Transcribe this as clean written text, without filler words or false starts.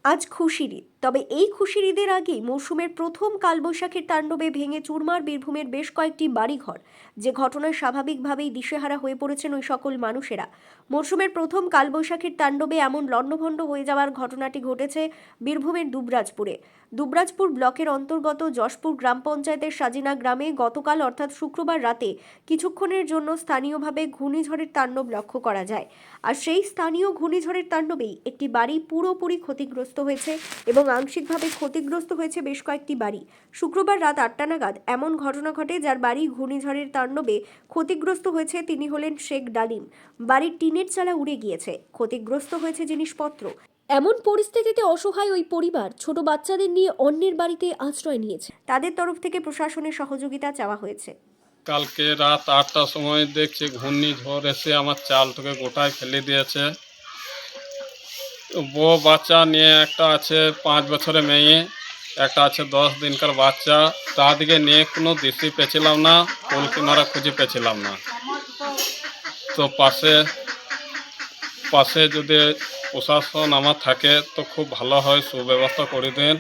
আজ খুশির ঈদ, তবে এই খুশির ঈদের আগেই মৌসুমের প্রথম কালবৈশাখীর তাণ্ডবে ভেঙে চুরমার বীরভূমের বেশ কয়েকটি বাড়িঘর। যে ঘটনায় স্বাভাবিকভাবেই দিশেহারা হয়ে পড়েছেন ওই সকল মানুষেরা। মরশুমের প্রথম কালবৈশাখীর তাণ্ডবে এমন লণ্ডভণ্ড হয়ে যাওয়ার ঘটনাটি ঘটেছে বীরভূমের দুবরাজপুরে। দুবরাজপুর ব্লকের অন্তর্গত যশপুর গ্রাম পঞ্চায়েতের সাজিনা গ্রামে গতকাল অর্থাৎ শুক্রবার রাতে কিছুক্ষণের জন্য স্থানীয়ভাবে ঘূর্ণিঝড়ের তাণ্ডব লক্ষ্য করা যায়। আর সেই স্থানীয় ঘূর্ণিঝড়ের তাণ্ডবেই একটি বাড়ি পুরোপুরি ক্ষতিগ্রস্ত হয়েছে এবং আংশিকভাবে ক্ষতিগ্রস্ত হয়েছে বেশ কয়েকটি বাড়ি। শুক্রবার রাত 8টা নাগাদ এমন ঘটনা ঘটে, যার বাড়ি ঘূর্ণিঝড়ের তাণ্ডবে ক্ষতিগ্রস্ত হয়েছে তিনি হলেন শেখ ডালিম। বাড়ির টিনের চালা উড়ে গিয়েছে, ক্ষতিগ্রস্ত হয়েছে জিনিসপত্র। এমন পরিস্থিতিতে অসহায় ওই পরিবার ছোট বাচ্চাদের নিয়ে অন্যের বাড়িতে আশ্রয় নিয়েছে। তাদের তরফ থেকে প্রশাসনের সহযোগিতা চাওয়া হয়েছে। কালকে রাত 8টার সময় দেখছি ঘূর্ণিঝড় এসে আমার চালটাকে গোটায় ফেলে দিয়েছে। বউ বাচ্চা নিয়ে একটা আছে 5 বছরের মেয়ে, একটা আছে 10 দিনকার বাচ্চা। তাদেরকে নিয়ে কোনো দিশি পেয়েছিলাম না, কোল কিনারা খুঁজে পেয়েছিলাম না। তো পাশে পাশে যদি প্রশাসন আমার থাকে তো খুব ভালো হয়, সুব্যবস্থা করে দেন।